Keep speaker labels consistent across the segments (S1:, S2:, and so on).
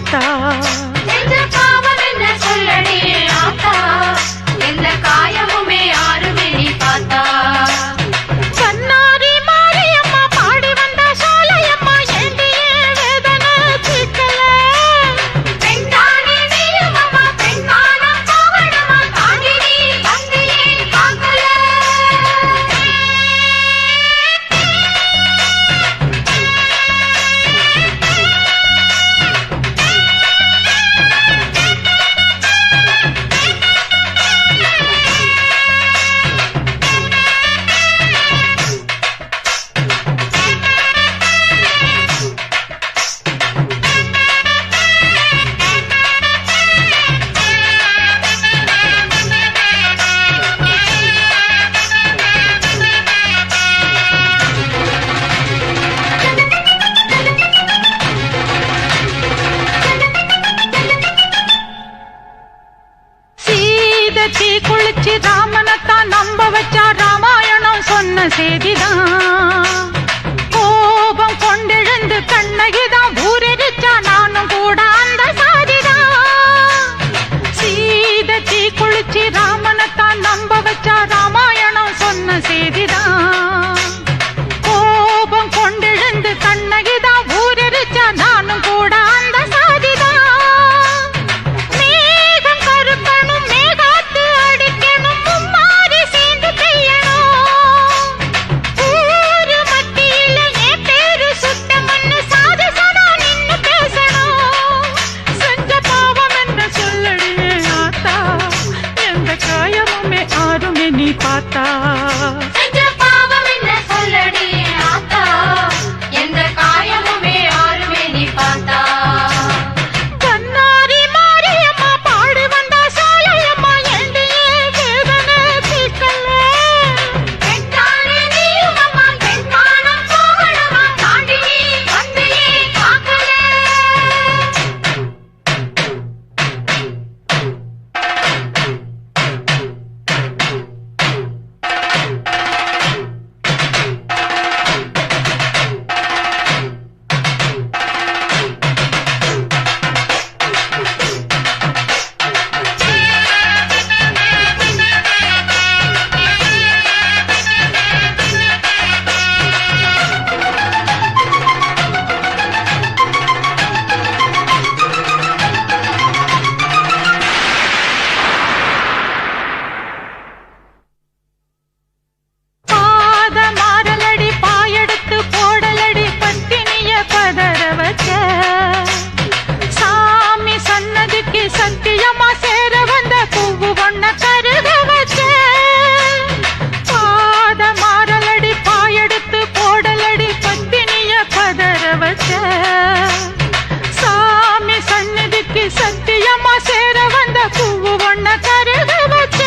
S1: பார்த்தா
S2: சொல்லடி ஆத்தா எந்த காயமுமே யாருமே நீ பார்த்தா
S1: கண்ணாரி மாரியம்மா பாடி வந்த சாலையம்மா ஏண்டியே வேதனை தீர்க்கல
S2: பெண்தானே நீயும் அம்மா பெண்மான போகணுமா தாண்டி நீ வந்து ஏன் பார்க்கல
S1: சீதத்தி குளிச்சு ராமனைத்தான் நம்ப வச்சா ராமாயணம் சொன்ன செய்திதான் கோபம் கொண்டெழுந்து கண்ணகிதான் ஊரெரிச்சா நானும் கூட அந்த சாதிதான் சீதத்தி குளிச்சு ராமனைத்தான் நம்ப வச்சா ராமாயணம் சொன்ன செய்திதான் கோபம் கொண்டெழுந்து கண்ணகிதான் ஊரெரிச்சா நானும் கூட அந்த சாதிதான் மேகம் கருக்கணும் மேகாத்து அடிக்கணும் மும்மாரி சேர்ந்து பெய்யணும் ஊரு மத்தியில என் பேரு சுத்தம்னு சாதி சனா நின்னு பேசணும் செஞ்ச பாவம் என்ன சொல்லடியே ஆத்தா எந்த காயமுமே ஆறுமே நீ பார்த்தா
S2: செஞ்ச பாவம் என்ன சொல்லடி ஆத்தா எந்த காயமுமே யாருமே நீ பார்த்தா
S1: கண்ணாரி மாரியம்மா பாடி வந்த சாலையம்மா ஏண்டியே வேதனை தீர்க்கல
S2: பெண்தானே நீயும் அம்மா பெண்மான போகணுமா தாண்டி நீ வந்து ஏன் பார்க்கல
S1: பாத மாறலடி பாயெடுத்து போடலடி பத்தினிய பதற வச்ச சாமி சன்னதிக்கு சத்தியமா சேர வந்த பூவு பொண்ண கருக வச்ச பாத மாறலடி பாயெடுத்து போடலடி பத்தினிய பதற வச்ச சாமி சன்னதிக்கு சத்தியமா சேர வந்த பூவு பொண்ண கருக வச்ச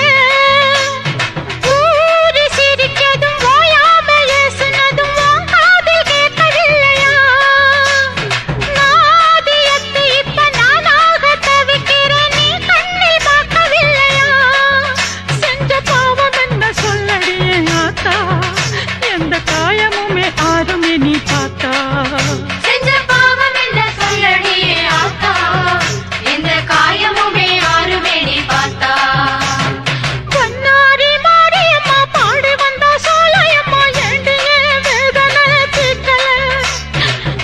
S1: ஊரு சிரிக்கதும் ஓயாம ஏசுனதும் உன் காதில் கேட்கவில்லையா நாதியத்து இப்ப நானாக தவிக்கிறேன் நீ கண்ணில் பார்க்கவில்லையா செஞ்ச பாவம் என்ன சொல்லடியே ஆத்தா எந்த காயமுமே ஆறுமே நீ பார்த்தா
S2: செஞ்ச பாவம் என்ன சொல்லடி ஆத்தா எந்த காயமுமே யாருமே நீ பார்த்தா
S1: கண்ணாரி மாரியம்மா பாடி வந்த சாலையம்மா ஏண்டியே வேதனை தீர்க்கல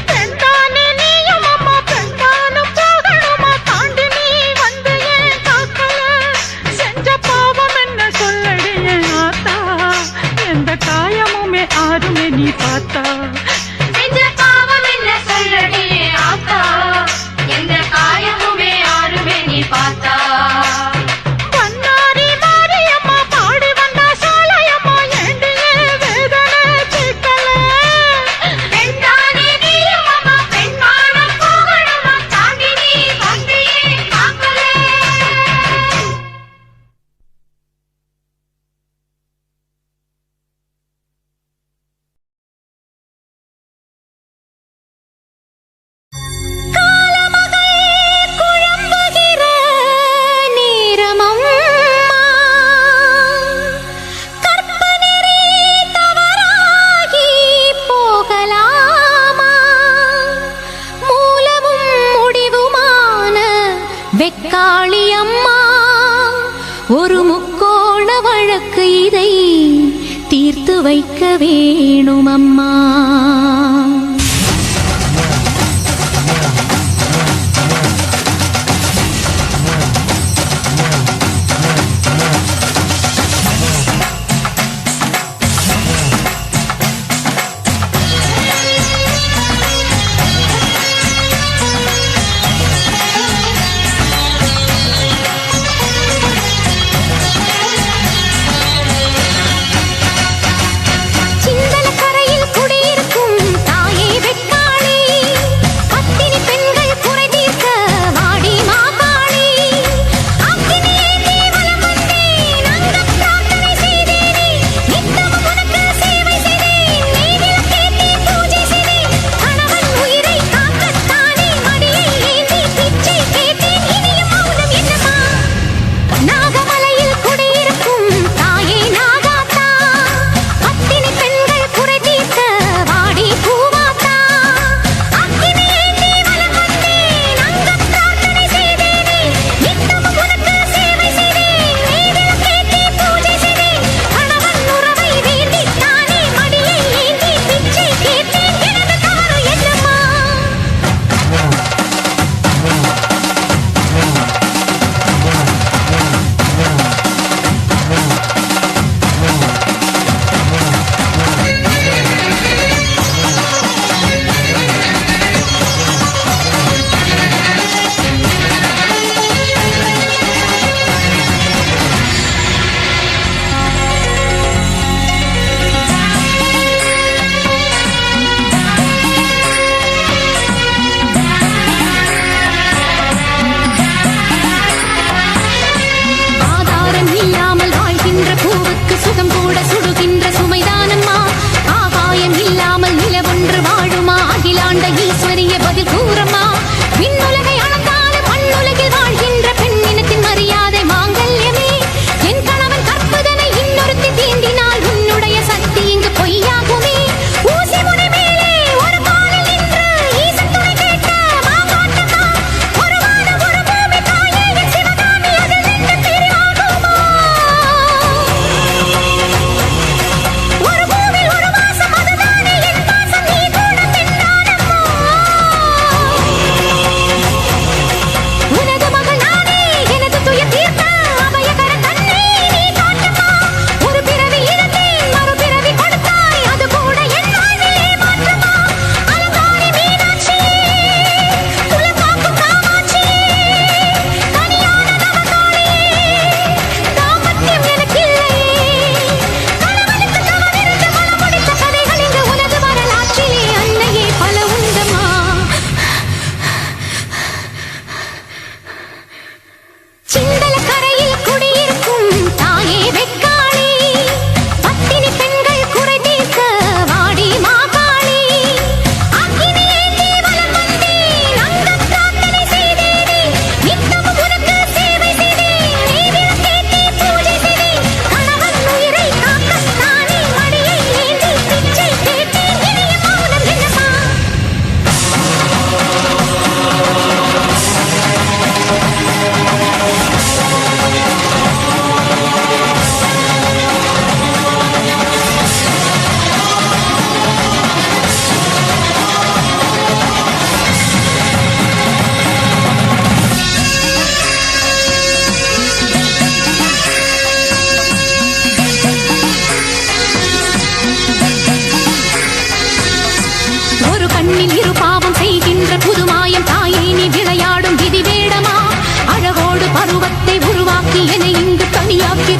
S1: பெண்தானே நீயும் அம்மா பெண்தானும் போகணுமா தாண்டி நீ வந்து ஏன் காக்கல செஞ்ச பாவம் என்ன சொல்லடியே ஆத்தா எந்த காயமுமே ஆறுமே நீ பார்த்தா
S3: வேணுமம்மா.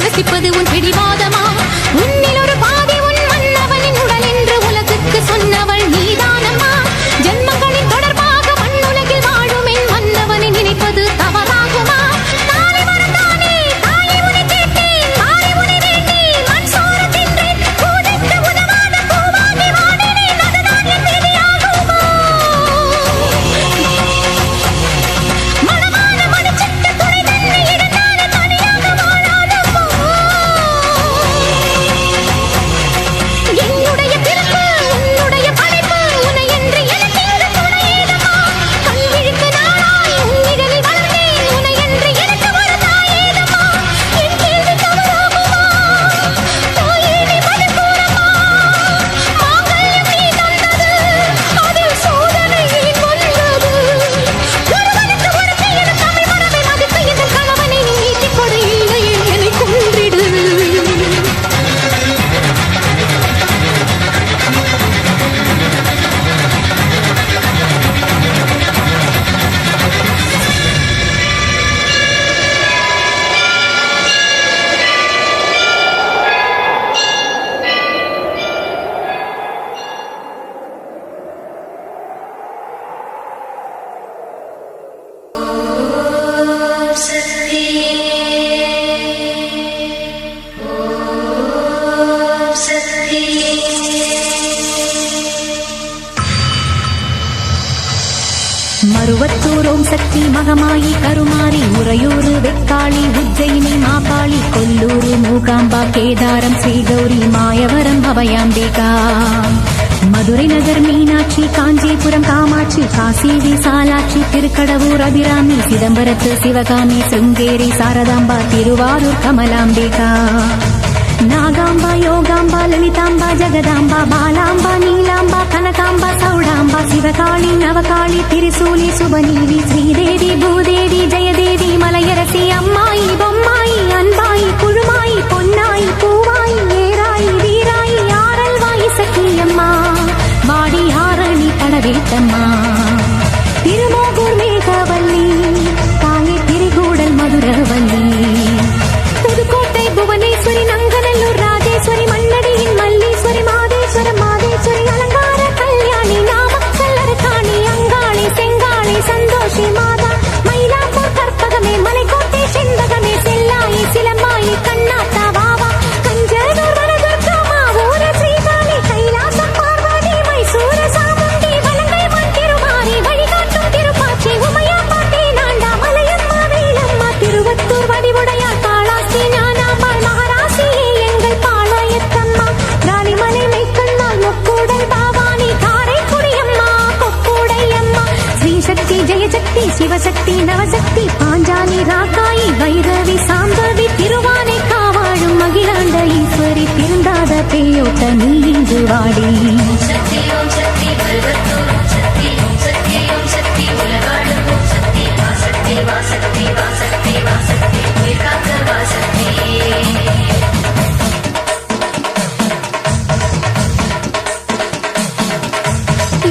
S4: ரசிப்பது உன் பிடிவாதமா? உன்னில் ஒரு பாதி உன் மன்னவனின் உடல் என்று உலகுக்கு சொன்னவள் நீதானம்மா. ஜென்மங்களின் தொடர்பாக மண்ணுலகில் வாழும் என் மன்னவனை நினைப்பது தவறாகுமா? நாளை வரத்தானே தாயை உன்னை கேட்டேன், மாறி உன்னை வேண்டி மண் சோறு தின்றேன். பூஜைக்கு உதவாத பூவாகி வாடினேன், அதுதான் என் விதியாகுமா? மனமான மணிச்சிட்டு துணை தன்னை இடத்தானே தனியாக வாழாதம்மா. திருவத்தூர் ஓம் சக்தி மகமாயி கருமாரி உறையூர் வெக்காளி உஜ்ஜயினி மாகாளி கொல்லூர் மூகாம்பா கேதாரம் ஸ்ரீகௌரி மாயவரம் அபயாம்பிகா மதுரை நகர் மீனாட்சி காஞ்சிபுரம் காமாட்சி காசி விசாலாட்சி திருக்கடவூர் அபிராமி சிதம்பரத்து சிவகாமி சிருங்கேரி சாரதாம்பா திருவாரூர் கமலாம்பிகா நாகாம்பா யோகாம்பா லலிதாம்பா ஜெகதாம்பா பாலாம்பா நீலாம்பா கனகாம்பா சௌடாம்பா சிவகாளி நவகாளி திரிசூலி சுபநீதி ஸ்ரீதேவி பூதேவி ஜெயதேவி மலையரசி அம்மாயி பொம்மாயி அன்பாயி குழுமாயி பொன்னாயி பூவாயி ஏராயி வீராயி ஆரல்வாயி சக்கியம்மா வாடி ஆரணி கடவேட்டம்மா திருமோகூர் மேகவல்லி தாயே திரிகூடல் மதுரவல்லி புதுக்கோட்டை புவனேஸ்வரி நங்கநல்லூர் ராஜேஸ்வரி மண்ணடியின் மல்லீஸ்வரி மாதேஸ்வரம் மாதேஸ்வரி அலங்கார கல்யாணி நாமக்கல் அரக்காணி அங்காளி செங்காளி சந்தோஷி மாதா மயிலாப்பூர் கற்பகமே மலைக்கோட்டை செண்பகமே செல்லாயி சிலம்பாயி கண்ணாத்தா வாவா கஞ்சனூர் வனதுர்கா மாவூர ஸ்ரீகாளி கைலாசம் பார்வதி மைசூர சாமுண்டி வலங்கை மண் திருமாரி வழிகாட்டும் திருப்பாச்சி உமையாம்பாட்டி நாண்டா மலையம்மா வேலம்மா திருவத்தூர் வடிவுடையார் காளாஸ்தி ஞானாம்பாள் மகாராசியே எங்கள் பாளையத்தம்மா ராணிமலை மெய்க்கண்ணால் முக்கூடல் பாவானி காரைக்குடியம்மா கொக்கூடையம்மா ஸ்ரீசக்தி ஜெயசக்தி சிவசக்தி நவசக்தி பாஞ்சாலி ராக்காயி வைரவி சாம்பவி திருவானை காவாழும் மகிழாண்ட ஈஸ்வரி திருந்தாத பேயோட்ட நீ இங்கு வாடி
S2: சக்தி ஓம் சக்தி பருவத்தூர் சக்தி ஓம் சக்தி ஓம் சக்தி உலகாடும் ஓம் சக்தி வாசக்தி வாசக்தி வாசக்தி வாசக்தி உயிர்காக்க வாசக்தி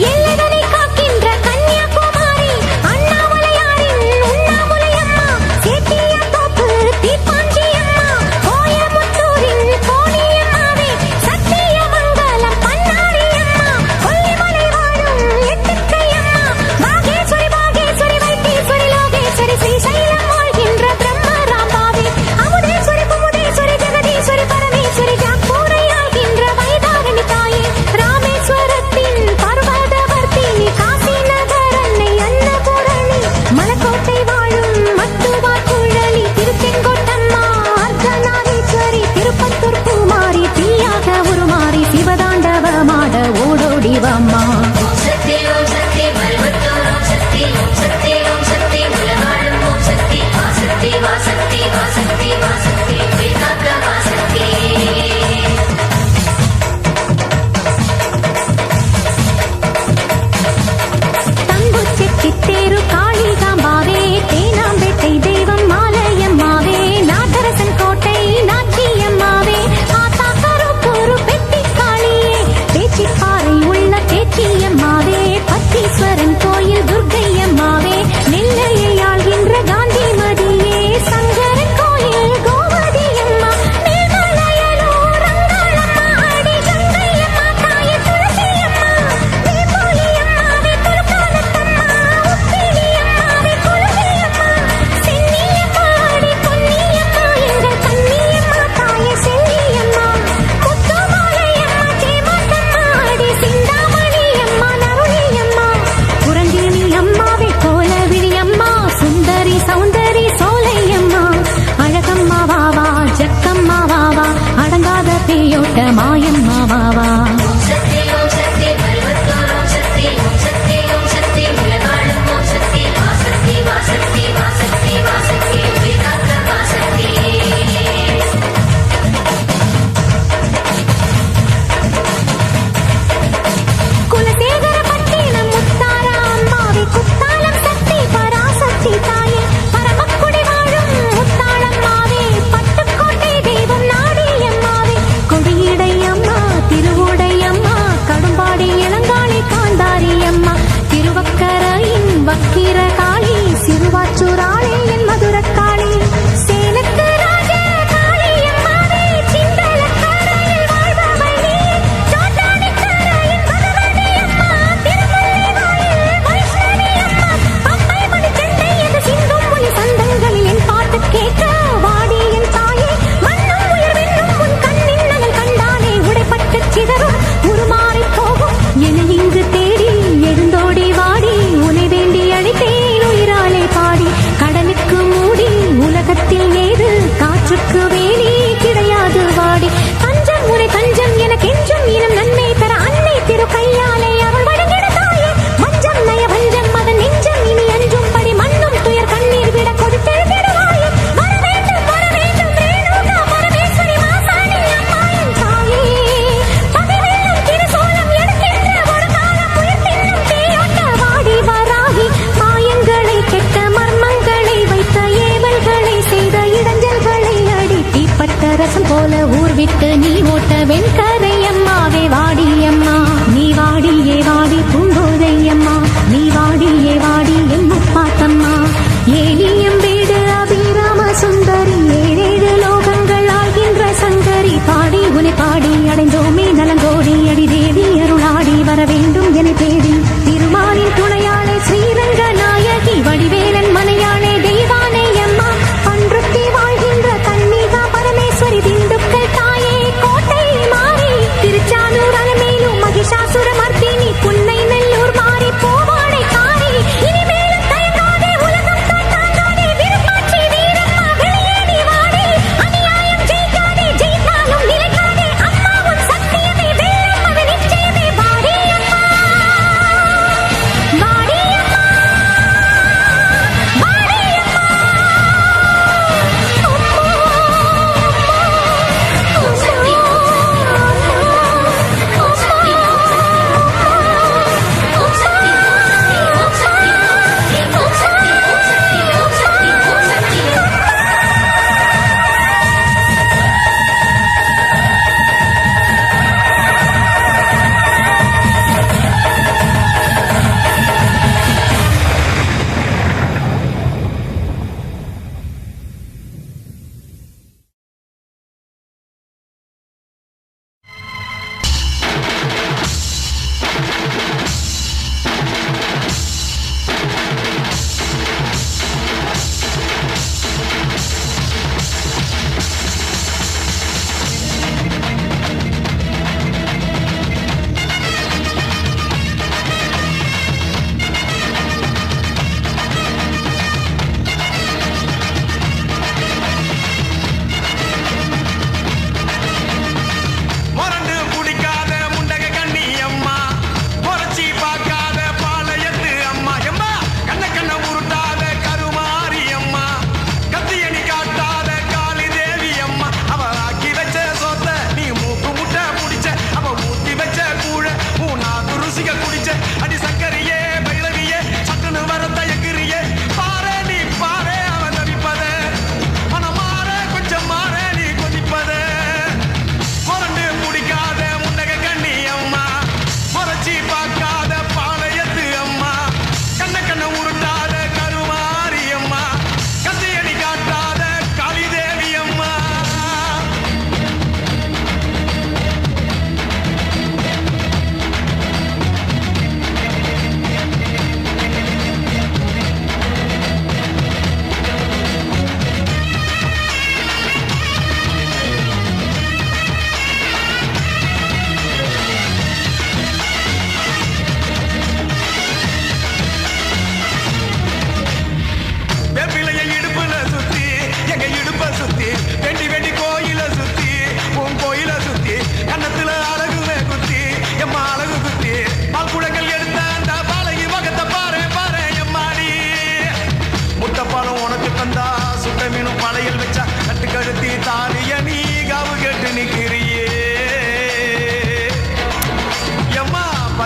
S4: எல்லைதனை காக்கின்ற கன்னியாகுமாரி அண்ணாமலையாரின் உண்ணாமுலையம்மா சேத்தியாத்தோப்பு தீப்பாஞ்சியம்மா கோயமுத்தூரின் கோணியம்மாவே சத்தியமங்கலம் பன்னாரியம்மா கொல்லிமலை வாழும் எட்டுக்கையம்மா பாகேஸ்வரி பாகேஸ்வரி வைத்தீஸ்வரி லோகேஸ்வரி ஸ்ரீசைலம் வாழ்கின்ற பிரம்மராம்பாவே அமுதேஸ்வரி குமுதேஸ்வரி ஜெகதீஸ்வரி பரமேஸ்வரி ஜாப்பூரை ஆகின்ற வைதாரணி தாயே ராமேஸ்வரத்தின் பர்வதவர்த்தினி காசி நகர் அன்னை அன்னபூரணி மலக்கோட்டை வாழும் மட்டுவார் குழலி திருச்செங்கோட்டம்மா அர்த்தநாரீஸ்வரி திருப்பத்தூர் பூமாரி தீயாக உருமாறி சிவதாண்டவமாட ஓடோடி வாம்மா
S2: ஓம் சக்தி பருவத்தூர் ஓம் சக்தி ஓம் சக்தி உலகாடும் ஓம் சக்தி வாசக்தி வாசக்தி வாசக்தி வாசக்தி உயிர்காக்க வாசக்தி
S4: தம்புச்செட்டி தேரு காளிகாம்பாவே தேனாம்பேட்டை தெய்வம் மாலையம்மாவே நாட்டரசன் கோட்டை நாச்சியம்மாவே ஆத்தா கருப்பூரு பெட்டி காளியே பேச்சிப்பாறை உள்ள பேச்சிய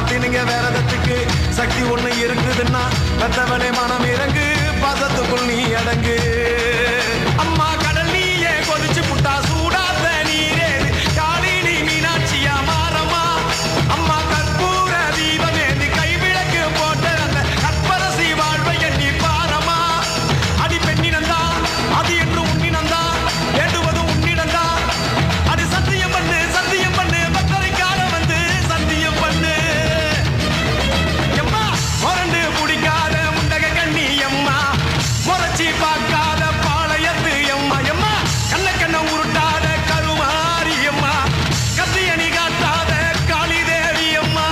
S3: பத்தினிங்க வேறதத்துக்கு சக்தி ஒண்ணு இருக்குதுன்னா மத்தவனே மனம் இறங்கு பாசத்துக்குள் நீ அடங்கு அம்மா கடல் நீயே கொதிச்சு புட்டா சூடாத நீரே காளி நீ மீனாட்சியா மாறம்மா அம்மா கற்பூர தீபமே நீ கைவிளக்கு போட்ட அந்த கற்பரசி வாழ்வை எண்ணி பாரம்மா அடி பெண்ணினந்தா அது என்று உன்னினந்தா வேண்டுவதும் உன்னிடந்தா அது சத்தியம் பண்ணு பக்தரை காண வந்து சத்தியம் பண்ணு எம்மா முரண்டு பிடிக்காத முண்டக கண்ணி எம்மா முறைச்சி பார்க்காத பாளையத்து எம்மா எம்மா கண்ண உருட்டாத கருமாரி எம்மா கத்தியணி காட்டாத காளி தேவி அம்மா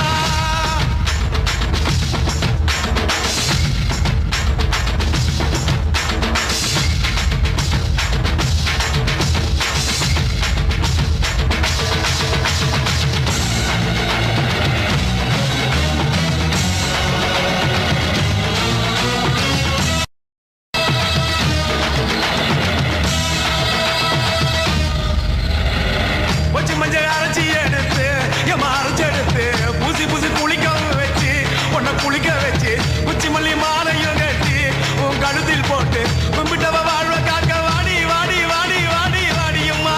S3: வச்சு மஞ்சள் அரைச்சி எடுத்து எம்மா அரைச்செடுத்து பூசி குளிக்க வச்சு உன்னை குளிக்க வச்சு குச்சி மல்லி மாலையும் கட்டி உன் கழுத்தில் போட்டு கும்பிட்டவ வாழ்வ காக்க வாடி வாடி வாடி வாடி வாடியம்மா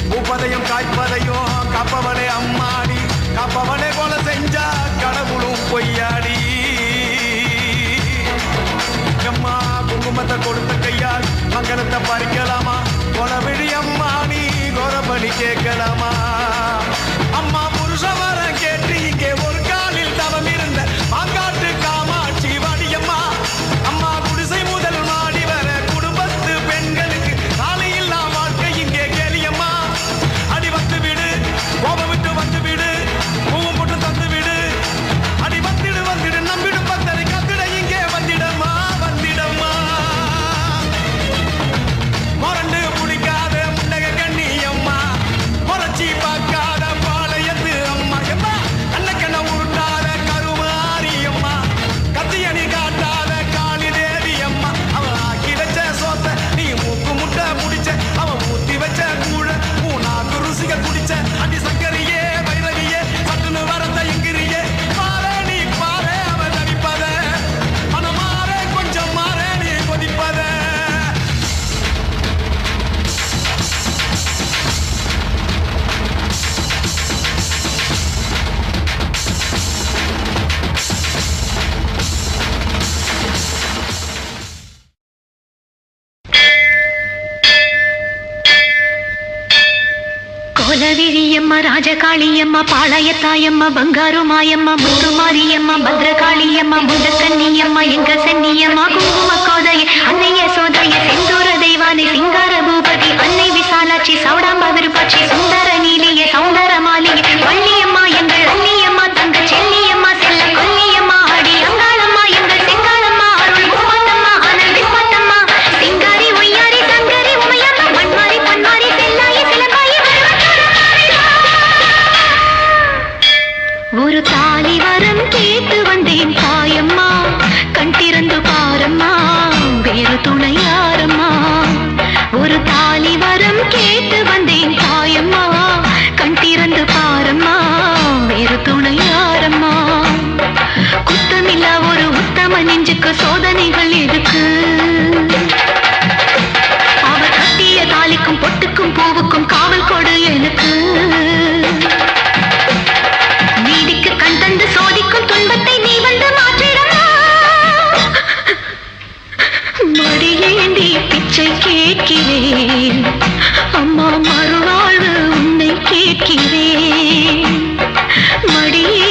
S3: பூப்பதையும் காய்ப்பதையும் காப்பவனே அம்மாடி காப்பவனே கொலை செஞ்சா கடவுளும் பொய்யாடி அம்மா குங்குமத்தை கொடுத்த கையால் மங்களத்தை பறிக்கலாமா கொலவிழி அம்மா நீ கோரபலி கேட்கலாமா அம்மா புருஷ வர கேட்டு இங்கே ஒரு காலில் தவம் இருந்த மாங்காட்டு காமாட்சி வாடியம்மா அம்மா குடிசை முதல் மாடி வர குடும்பத்து பெண்களுக்கு காலையில்லா வாழ்க்கை இங்கே கேலியம்மா அடி வந்து விடு கோபம் விட்டு வந்து விடு பூவும் போட்டு தந்து விடு அடி வந்துடு நம்பிடும் பக்தரை கத்திட இங்கே வந்திடம்மா முரண்டு பிடிக்காத முண்டக கண்ணி அம்மா முறைச்சி பார்க்காத பாளையத்து அம்மா எம்மா கண்ண உருட்டாத கருமாரி அம்மா கத்தியணி காட்டாத காளி தேவி அம்மா அவன் ஆக்கி வச்ச சோத்த நீ மூக்கு முட்டை முடிச்ச அவன் ஊத்தி வச்ச கூழ மூணாக்கு ருசிக குடிச்ச அடி சங்கரியே வைரவியே சட்டுன்னு வரந்த எங்கிரியே பாரு நீ பாரு அவன் தவிப்பத மனம் மாற கொஞ்சம் மாற நீ கொதிப்பத
S4: கோலவிழியம்மா ராஜகாளியம்மா பாளையத்தாயம்மா பங்காரு மாயம்மா முத்துமாரியம்மா பத்ரகாளியம்மா முண்டக்கன்னியம்மா எங்க சென்னியம்மா குங்கும கோதைய அன்னைய சோதைய செந்தூர தெய்வானை சிங்கார பூபதி அன்னை விசாலாட்சி சௌடாம்பா விருப்பாட்சி சுந்தர நீலிய சௌந்தர மாளிகை வள்ளியம்மா எங்கள் அன்னியம்மா தங்க செல்லியம்மா செல்ல கொல்லியம்மா அடி அங்காளம்மா எங்கள் செங்காளம்மா அருள் முப்பத்தம்மா ஆனந்தி பத்தம்மா சிங்காரி ஒய்யாரி சங்கரி உமையம்மா மண்மாரி பொன்மாரி செல்லாயி சிலம்பாயி ஒரு தாலி வரம் கேட்டு வந்தேன் தாயம்மா கண் திறந்து பாரம்மா வேறு துணை யாரம்மா ஒரு தாலி வரம் கேட்டு வந்தேன் தாயம்மா கண் திறந்து பாரம்மா வேறு துணை யாரம்மா குத்தமில்லா ஒரு உத்தம நெஞ்சுக்கு சோதனைகள் எதுக்கு அவர் கட்டிய தாலிக்கும் பொட்டுக்கும் பூவுக்கும் காவல் கொடு எனக்கு நீதிக்கு கண் தந்து சோதிக்கும் துன்பத்தை நீ வந்து மாற்றிடமா மடியேந்தி பிச்சை கேட்கிறேன் அம்மா மறுவாழ்வு உன்னை கேட்கிறேன் மடியே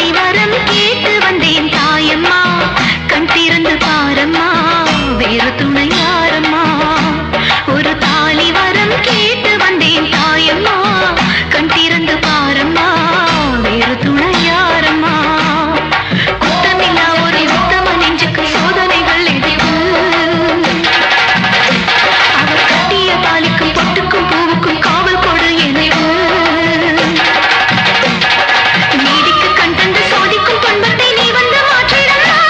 S2: தாலி வரம் கேட்டு வந்தேன் தாயம்மா கண் திறந்து பாரம்மா வேறு துணை யாரம்மா ஒரு தாலி வரம் கேட்டு வந்தேன் தாயம்மா கண் திறந்து பாரம்மா வேறு துணை யாரம்மா குத்தமில்லா ஒரு உத்தம நெஞ்சுக்கு சோதனைகள் எதிர்வு அவர் கட்டிய தாலிக்கும் பொட்டுக்கும் பூவுக்கும் காவல் கொடு எனைவு நீதிக்கு கண் தந்து சோதிக்கும் துன்பத்தை நீ வந்து மாற்றிடலாம்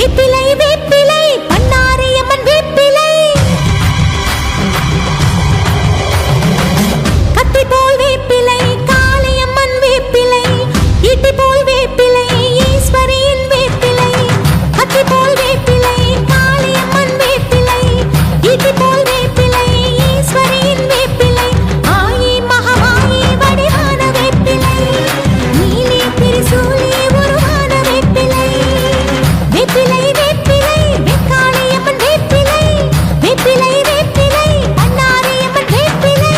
S4: வேப்பிலை வேப்பிலை பண்ணாரியம்மன் வேப்பிலை கத்தி போல் வேப்பிலை காளியம்மன் வேப்பிலை ஈட்டி போல் வேப்பிலை ஈஸ்வரியின் வேப்பிலை கத்தி போல் வேப்பிலை காளியம்மன் வேப்பிலை ஈட்டி போல் வேப்பிலை ஈஸ்வரியின் வேப்பிலை ஆயி மகமாயி வடிவான வேப்பிலை நீலி திரிசூலி உருவான வேப்பிலை வேப்பிலை வேப்பிலை வெக்காளியம்மன் வேப்பிலை வேப்பிலை வேப்பிலை பண்ணாரியம்மன் வேப்பிலை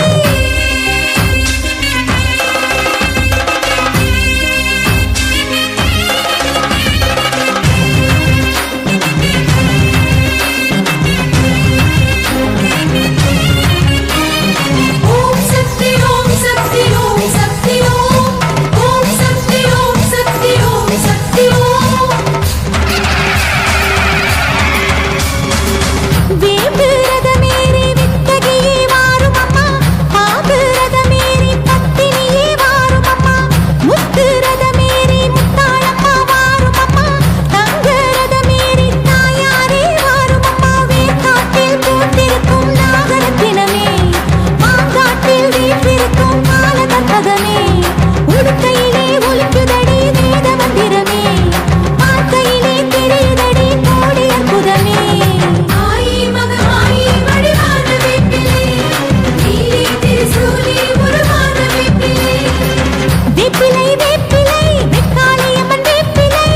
S4: ஓம் சக்தி ஓம் சக்தி ஓம் சக்தி ஓம் ஓம் சக்தி ஓம் சக்தி ஓம் சக்தி ஓம் வேம்பு ரதமேறி வித்தகியே வாரும் அம்மா பாம்பு ரதமேறி பத்தினியே வாரும் அம்மா முத்து ரதமேறி முத்தாளம்மா வாரும் அம்மா தங்க ரதமேறி தாயாரே வாரும் அம்மா வேக்காட்டில் போட்டிருக்கும் நாகரத்தினமே மாங்காட்டில் வீற்றிருக்கும் காலகற்பகமே உடுக்கையிலே ஒலிக்குதடி வேத மந்திரமே பார்க்கையிலே தெரியுதடி கோடி அற்புதமே ஆயி மகமாயி வடிவான வேப்பிலை நீலி திரிசூலி உருவான வேப்பிலை வேப்பிலை வேப்பிலை வெக்காளியம்மன் வேப்பிலை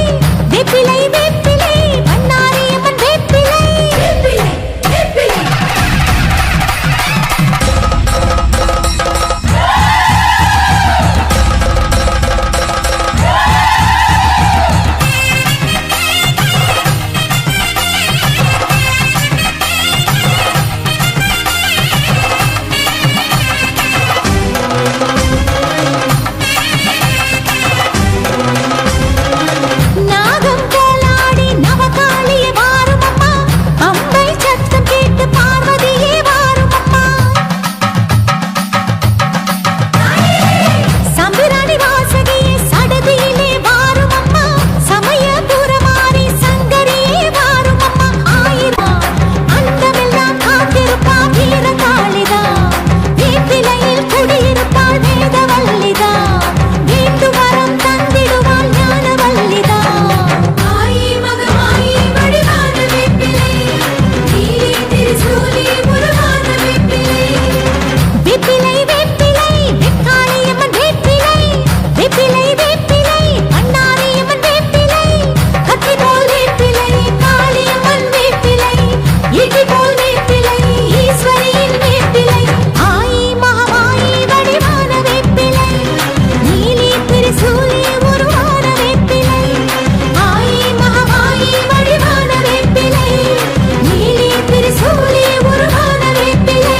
S4: வேப்பிலை வேப்பிலை பண்ணாரியம்மன் வேப்பிலை வேப்பிலை வேப்பிலை நாகம் போலாடி நவகாளியே வாரும் அம்மா அம்பை சத்தம் கேட்டு பார்வதியே வாரும் அம்மா சம்பிராணி வாசகியே சடதியிலே வாரும் அம்மா சமயபுரமாரி சங்கரியே வாரும் அம்மா ஆயிரம் அண்டமெல்லாம் காத்திருப்பா வீர காளிதா வேப்பிலையில் குடியிருப்பாள் வேதவல்லிதா வீட்டு வரம் தந்திடுவாள் ஞானவல்லிதா ஆயி மகமாயி வடிவான வேப்பிலை நீலி திரிசூலி உருவான வேப்பிலை வேப்பிலை வேப்பிலை வெக்காளியம்மன் வேப்பிலை வேப்பிலை வேப்பிலை பண்ணாரியம்மன் வேப்பிலை கத்தி போல் வேப்பிலை காளியம்மன் வேப்பிலை ஈட்டி போல் வேப்பிலை ஈஸ்வரியின் வேப்பிலை ஆயி மகமாயி வடிவான வேப்பிலை நீலி திரிசூலி உருவான வேப்பிலை ஆயி மகமாயி வடிவான வேப்பிலை நீலி திரிசூலி உருவான வேப்பிலை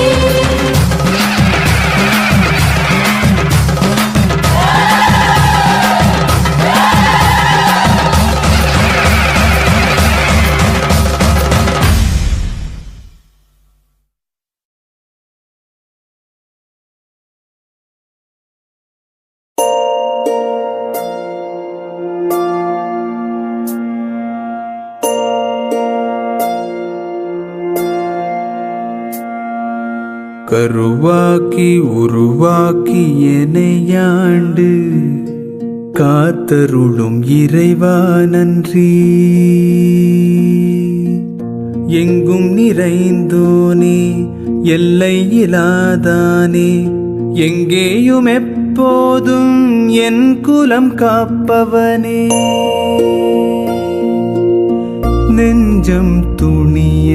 S5: கருவாக்கி உருவாக்கி எனையாண்டு காத்தருளும் இறைவா நன்றி. எங்கும் நிறைந்தோனே எல்லையிலாதானே எங்கேயும் எப்போதும் என் குலம் காப்பவனே. நெஞ்சம் துணிய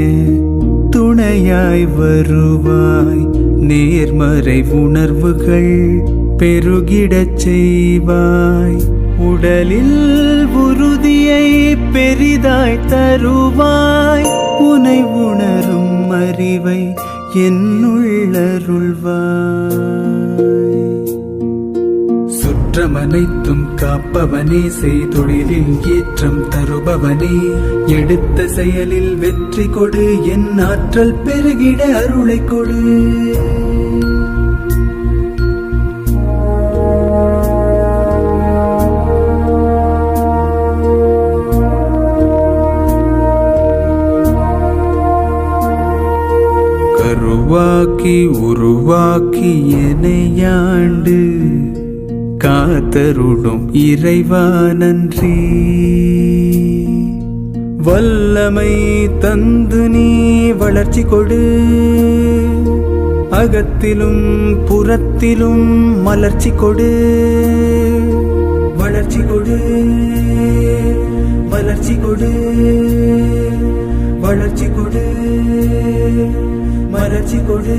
S5: துணையாய் வருவாய், நேர்மறை உணர்வுகள் பெருகிடச் செய்வாய். உடலில் உறுதியை பெரிதாய் தருவாய், உனை உணரும் அறிவை என்னுள்ளருள்வாய். சுற்றமனைத்தும் காப்பவனே, செய்தொழிலில் ஏற்றம் தருபவனே, எடுத்த செயலில் வெற்றி கொடு, என் ஆற்றல் பெருகிட அருளை கொடு. கருவாக்கி உருவாக்கி எனையாண்டு காத்தருடும் இறைவா நன்றி. வல்லமை தந்து நீ வளர்ச்சி கொடு, அகத்திலும் புறத்திலும் மலர்ச்சி கொடு. வளர்ச்சி கொடு, வளர்ச்சி கொடு, வளர்ச்சி கொடு, மலர்ச்சி கொடு.